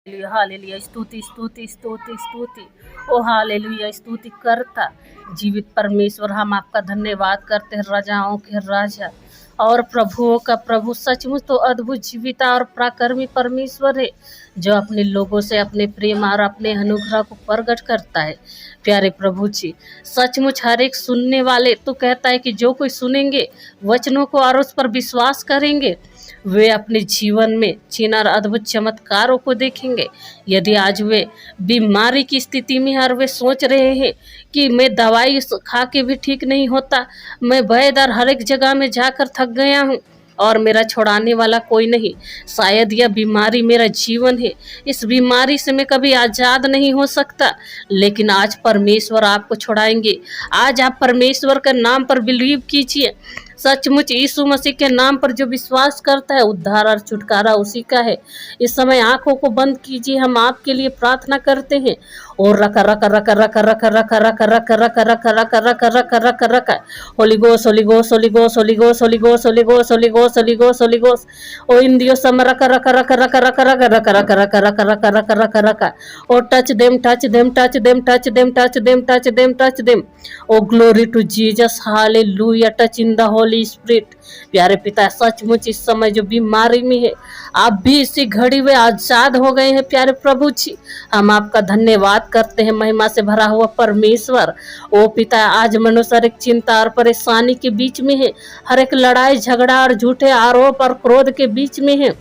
Hallelujah, स्तुति स्तुति स्तुति स्तुति। ओ हालेलुया, स्तुति करता जीवित परमेश्वर, हम आपका धन्यवाद करते हैं, राजाओं के राजा और प्रभुओं का प्रभु। सचमुच तो अद्भुत जीविता और पराक्रमी परमेश्वर है, जो अपने लोगों से अपने प्रेम और अपने अनुग्रह को प्रकट करता है। प्यारे प्रभु जी, सचमुच हर एक सुनने वाले तो कहता है कि जो कोई सुनेंगे वचनों को और उस पर विश्वास करेंगे, वे अपने जीवन में चिन्ह और अद्भुत चमत्कारों को देखेंगे। यदि आज वे बीमारी की स्थिति में और वे सोच रहे हैं कि मैं दवाई खा के भी ठीक नहीं होता, मैं वैद्य और हर एक जगह में जाकर थक गया हूँ और मेरा छुड़ाने वाला कोई नहीं, शायद यह बीमारी मेरा जीवन है, इस बीमारी से मैं कभी आज़ाद नहीं हो सकता, लेकिन आज परमेश्वर आपको छुड़ाएंगे। आज आप परमेश्वर के नाम पर बिलीव कीजिए। सचमुच यीशु मसीह के नाम पर जो विश्वास करता है, उद्धार और छुटकारा उसी का है। इस समय आंखों को बंद कीजिए, हम आपके लिए प्रार्थना करते हैं। और रखा रखा रखा रखा रखा रखा रखा रखा रखा रखा रखा रखा रखा रखा रखा होली गोस होली गोस होली गोस होली गोस होली गोस होली गोस होली गोस होली गोस होली गोस ओ इन दियो सम रखा रखा रखा रखा रखा रखा रखा रखा रखा रखा रखा रखा रखा रखा oh touch them touch them touch them touch them touch them touch them touch them oh glory to Jesus, hallelujah, touch in the Holy Spirit. प्यारे पिता, सचमुच इस समय जो बीमारी में है, आप भी इसी घड़ी में आजाद हो गए हैं। प्यारे प्रभु जी, हम आपका धन्यवाद करते हैं, महिमा से भरा हुआ परमेश्वर। ओ पिता, आज मनुष्य हर एक चिंता और परेशानी के बीच में है, हर एक लड़ाई झगड़ा और झूठे आरोप और क्रोध के बीच में है,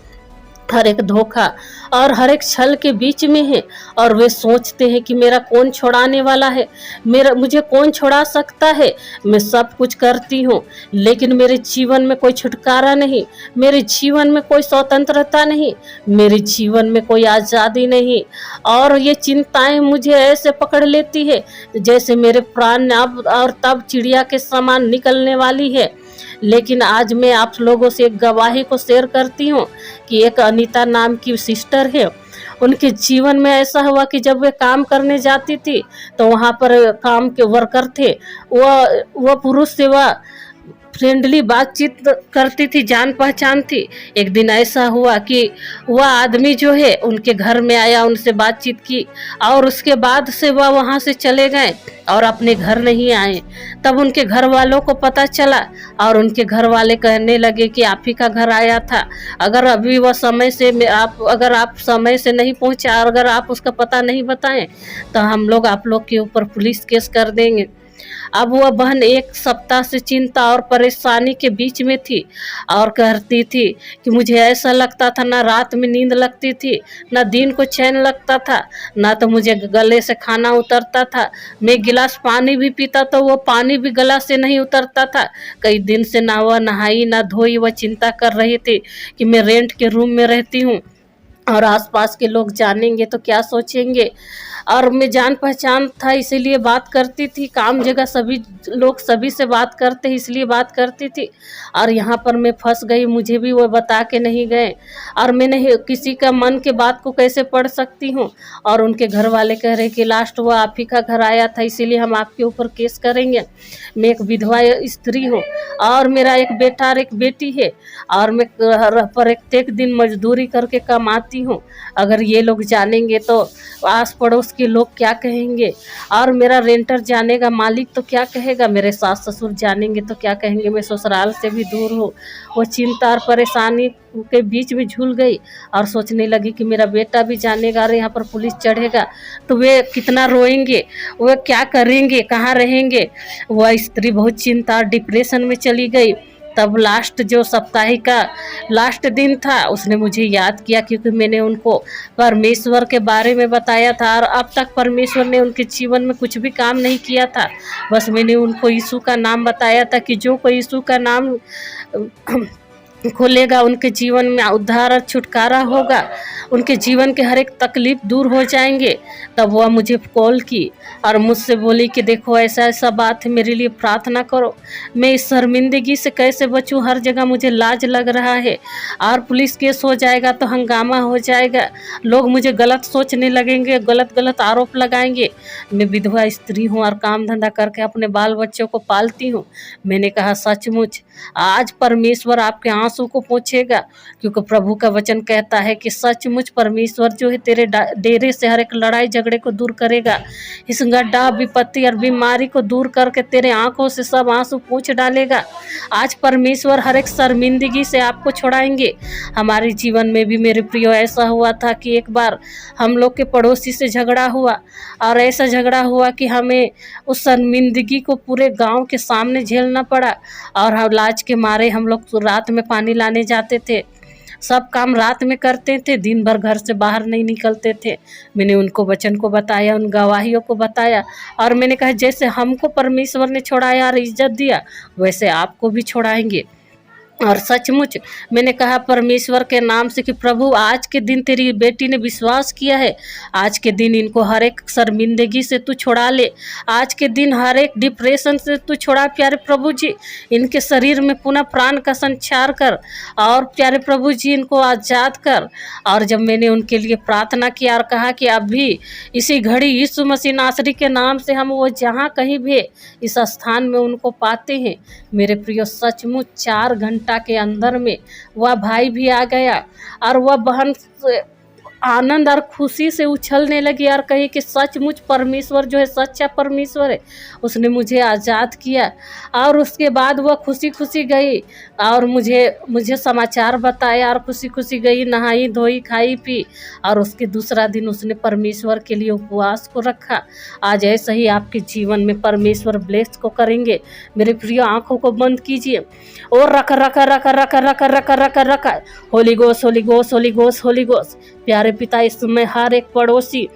हर एक धोखा और हर एक छल के बीच में है, और वे सोचते हैं कि मेरा कौन छुड़ाने वाला है, मुझे कौन छुड़ा सकता है। मैं सब कुछ करती हूँ, लेकिन मेरे जीवन में कोई छुटकारा नहीं, मेरे जीवन में कोई स्वतंत्रता नहीं, मेरे जीवन में कोई आज़ादी नहीं। और ये चिंताएं मुझे ऐसे पकड़ लेती है जैसे मेरे प्राण अब और तब चिड़िया के समान निकलने वाली है। लेकिन आज मैं आप लोगों से एक गवाही को शेयर करती हूँ कि एक अनीता नाम की सिस्टर है, उनके जीवन में ऐसा हुआ कि जब वे काम करने जाती थी तो वहाँ पर काम के वर्कर थे, वह पुरुष से वह फ्रेंडली बातचीत करती थी, जान पहचान थी। एक दिन ऐसा हुआ कि वह आदमी जो है उनके घर में आया, उनसे बातचीत की और उसके बाद से वह वहाँ से चले गए और अपने घर नहीं आए। तब उनके घर वालों को पता चला और उनके घर वाले कहने लगे कि आप ही का घर आया था, अगर अभी वह समय से अगर आप समय से नहीं पहुँचे और अगर आप उसका पता नहीं बताएं तो हम लोग आप लोग के ऊपर पुलिस केस कर देंगे। अब वह बहन एक सप्ताह से चिंता और परेशानी के बीच में थी और कहती थी कि मुझे ऐसा लगता था, ना रात में नींद लगती थी, ना दिन को चैन लगता था, ना तो मुझे गले से खाना उतरता था। मैं गिलास पानी भी पीता तो वो पानी भी गला से नहीं उतरता था। कई दिन से ना वह नहाई ना धोई। वह चिंता कर रही थी कि मैं रेंट के रूम में रहती हूँ और आसपास के लोग जानेंगे तो क्या सोचेंगे। और मैं जान पहचान था इसीलिए बात करती थी, काम जगह सभी लोग सभी से बात करते इसलिए बात करती थी। और यहाँ पर मैं फंस गई, मुझे भी वो बता के नहीं गए और मैं नहीं किसी का मन के बात को कैसे पढ़ सकती हूँ। और उनके घर वाले कह रहे कि लास्ट वो आप ही का घर आया था, इसीलिए हम आपके ऊपर केस करेंगे। मैं एक विधवा स्त्री हूँ और मेरा एक बेटा और एक बेटी है और मैं प्रत्येक दिन मजदूरी करके कमाती हूँ। अगर ये लोग जानेंगे तो आस पड़ोस के लोग क्या कहेंगे, और मेरा रेंटर जानेगा, मालिक तो क्या कहेगा, मेरे सास ससुर जानेंगे तो क्या कहेंगे। मैं ससुराल से भी दूर हूँ। वो चिंता और परेशानी के बीच में झूल गई और सोचने लगी कि मेरा बेटा भी जानेगा और यहाँ पर पुलिस चढ़ेगा तो वे कितना रोएंगे, वे क्या करेंगे, कहाँ रहेंगे। वह स्त्री बहुत चिंता और डिप्रेशन में चली गई। तब लास्ट जो साप्ताहिक का लास्ट दिन था, उसने मुझे याद किया क्योंकि मैंने उनको परमेश्वर के बारे में बताया था और अब तक परमेश्वर ने उनके जीवन में कुछ भी काम नहीं किया था। बस मैंने उनको यीशु का नाम बताया था कि जो कोई यीशु का नाम खोलेगा उनके जीवन में उद्धार और छुटकारा होगा, उनके जीवन के हर एक तकलीफ दूर हो जाएंगे। तब वह मुझे कॉल की और मुझसे बोली कि देखो ऐसा ऐसा बात है, मेरे लिए प्रार्थना करो, मैं इस शर्मिंदगी से कैसे बचूं, हर जगह मुझे लाज लग रहा है और पुलिस केस हो जाएगा तो हंगामा हो जाएगा, लोग मुझे गलत सोचने लगेंगे, गलत गलत आरोप लगाएंगे। मैं विधवा स्त्री हूँ और काम धंधा करके अपने बाल बच्चों को पालती हूँ। मैंने कहा सचमुच आज परमेश्वर आपके आंसू को पोंछेगा, क्योंकि प्रभु का वचन कहता है कि सचमुच परमेश्वर जो है तेरे डेरे से हर एक लड़ाई झगड़े को दूर करेगा। इस गड्ढा विपत्ति और बीमारी को दूर करके तेरे आंखों से सब आंसू पोंछ डालेगा। आज परमेश्वर हर एक शर्मिंदगी से आपको छुड़ाएंगे। हमारे जीवन में भी मेरे प्रियो ऐसा हुआ था कि एक बार हम लोग के पड़ोसी से झगड़ा हुआ, और ऐसा झगड़ा हुआ कि हमें उस शर्मिंदगी को पूरे गांव के सामने झेलना पड़ा। और लाज के मारे हम लोग रात में पानी लाने जाते थे, सब काम रात में करते थे, दिन भर घर से बाहर नहीं निकलते थे। मैंने उनको वचन को बताया, उन गवाहियों को बताया, और मैंने कहा जैसे हमको परमेश्वर ने छोड़ाया और इज्जत दिया, वैसे आपको भी छोड़ाएंगे। और सचमुच मैंने कहा परमेश्वर के नाम से कि प्रभु आज के दिन तेरी बेटी ने विश्वास किया है, आज के दिन इनको हर एक शर्मिंदगी से तू छुड़ा ले, आज के दिन हर एक डिप्रेशन से तू छुड़ा प्यारे प्रभु जी। इनके शरीर में पुनः प्राण का संचार कर, और प्यारे प्रभु जी इनको आज़ाद कर। और जब मैंने उनके लिए प्रार्थना किया और कहा कि अभी इसी घड़ी यीशु मसीह नासरी के नाम से हम वो जहाँ कहीं भी इस स्थान में उनको पाते हैं, मेरे प्रियो सचमुच 4 घंटा के अंदर में वह भाई भी आ गया, और वह बहन आनंद और खुशी से उछलने लगी और कही कि सचमुच परमेश्वर जो है सच्चा परमेश्वर है, उसने मुझे आज़ाद किया। और उसके बाद वह खुशी खुशी गई और मुझे समाचार बताया, और खुशी खुशी गई, नहाई धोई खाई पी, और उसके दूसरा दिन उसने परमेश्वर के लिए उपवास को रखा। आज ऐसा ही आपके जीवन में परमेश्वर ब्लेस को करेंगे। मेरे प्रिय आंखों को बंद कीजिए और रखा रखा रखा रखा रखा रखा रखा रखा होली गोस होली गोस होली गोस होली गोस। प्यारे पिता, इस समय हर एक पड़ोसी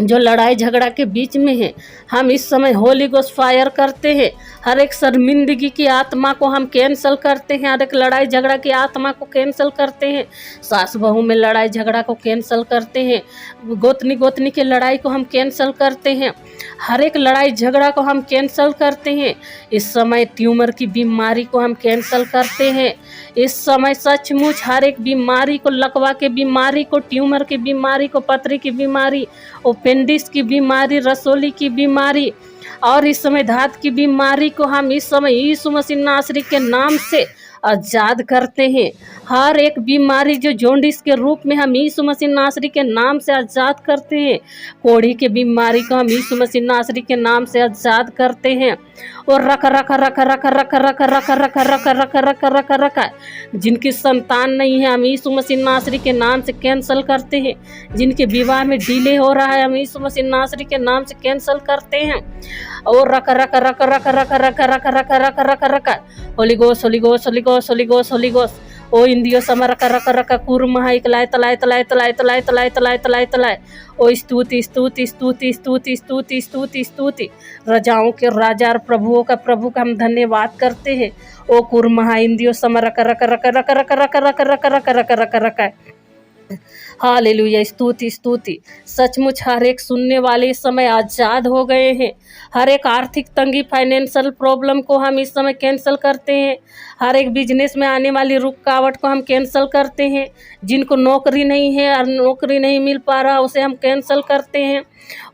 जो लड़ाई झगड़ा के बीच में है, हम इस समय होली गोस्ट फायर करते हैं। हर एक शर्मिंदगी की आत्मा को हम कैंसल करते हैं, हर एक लड़ाई झगड़ा की आत्मा को कैंसल करते हैं, सास बहू में लड़ाई झगड़ा को कैंसल करते हैं, गोतनी की लड़ाई को हम कैंसल करते हैं, हर एक लड़ाई झगड़ा को हम कैंसल करते हैं। इस समय ट्यूमर की बीमारी को हम कैंसल करते हैं। इस समय सचमुच हर एक बीमारी को, लकवा के बीमारी को, ट्यूमर की बीमारी को, पथरी की बीमारी, अपेंडिक्स की बीमारी, रसोली की बीमारी, और इस समय धात की बीमारी को हम इस समय यीशु मसीह नासरी के नाम से आज़ाद करते हैं। हर एक बीमारी जो जॉन्डिस के रूप में हम यीशु मसीह नासरी के नाम से आज़ाद करते हैं। कोढ़ी की बीमारी को हम यीशु मसीह नासरी के नाम से आज़ाद करते हैं। और रखा रखा रखा रखा रखा रखा रखा रखा रखा रखा रखा रखा रखा जिनकी संतान नहीं है हम यीशु मसीह नासरी के नाम से कैंसल करते हैं। जिनके विवाह में डिले हो रहा है हम यीशु मसीह नासरी के नाम से कैंसल करते हैं। और रखा रखा रखा रखा रखा रखा रखा रखा रखा रखा रखा होली गोस होली गोस होली गोस होली गोस होली गोस। ओ इंदियो समा रखा रखा रखा कुर्मा इकलाय तलाय तलाय तलाय तलाय तलाय तलाय तलाय तलाय। ओ स्तुति स्तुति स्तुति स्तुति स्तुति स्तुति स्तुति। राजाओं के राजा और प्रभुओं का प्रभु का हम धन्यवाद करते हैं। ओ कुर्मा इंदियो समा रखा रखा रखा रखा रखा रखा रखा रखा रखा रखा रखा रखा। हालेलुया, स्तुति स्तुति। सचमुच हर एक सुनने वाले इस समय आज़ाद हो गए हैं। हर एक आर्थिक तंगी, फाइनेंशियल प्रॉब्लम को हम इस समय कैंसिल करते हैं। हर एक बिजनेस में आने वाली रुकावट को हम कैंसिल करते हैं। जिनको नौकरी नहीं है और नौकरी नहीं मिल पा रहा उसे हम कैंसिल करते हैं।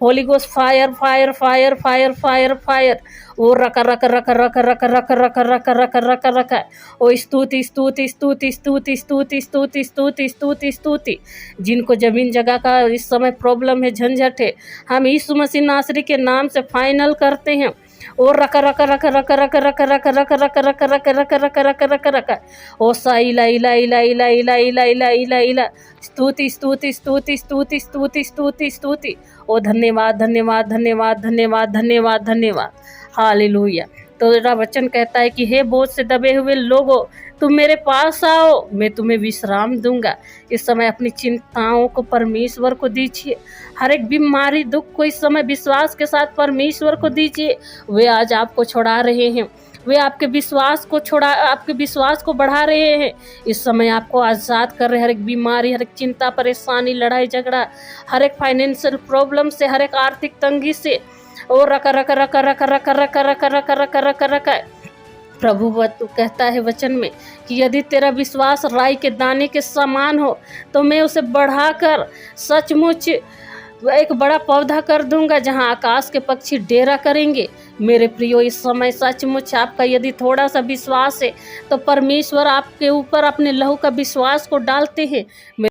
Holy Ghost fire fire fire fire fire fire. Oh रखा रखा रखा रखा रखा रखा रखा रखा रखा रखा रखा। ओ स्तुति स्तुति स्तुति स्तुति स्तुति स्तुति स्तुति स्तुति स्तुति। जिनको जमीन जगह का इस समय प्रॉब्लम है, झंझट है, हम यीशु मसीह नासरी के नाम से फाइनल करते हैं। और रखा रखा रखा रखा रखा रखा रखा रखा रखा रखा रखा रखा रखा रखा रखा रखा। ओ सा इला इला इला इला इला इला इला इला इला। स्तुति स्तुति स्तुति स्तुति स्तुति स्तुति स्तुति। ओ धन्यवाद धन्यवाद धन्यवाद धन्यवाद धन्यवाद धन्यवाद। हालेलुया। तो तेरा वचन कहता है कि हे बोझ से दबे हुए लोगों, तुम मेरे पास आओ, मैं तुम्हें विश्राम दूंगा। इस समय अपनी चिंताओं को परमेश्वर को दीजिए। हर एक बीमारी, दुख को इस समय विश्वास के साथ परमेश्वर को दीजिए। वे आज आपको छुड़ा रहे हैं, वे आपके विश्वास को बढ़ा रहे हैं। इस समय आपको आज़ाद कर रहे। हर एक बीमारी, हर एक चिंता, परेशानी, लड़ाई झगड़ा, हर एक फाइनेंशियल प्रॉब्लम से, हर एक आर्थिक तंगी से, और रखा रखा रखा रखा रखा रखा रखा रखा रखा रखा रखा। प्रभु कहता है वचन में कि यदि तेरा विश्वास राई के दाने के समान हो तो मैं उसे बढ़ाकर सचमुच वह एक बड़ा पौधा कर दूंगा जहां आकाश के पक्षी डेरा करेंगे। मेरे प्रियो, इस समय सचमुच आपका यदि थोड़ा सा विश्वास है तो परमेश्वर आपके ऊपर अपने लहू का विश्वास को डालते हैं।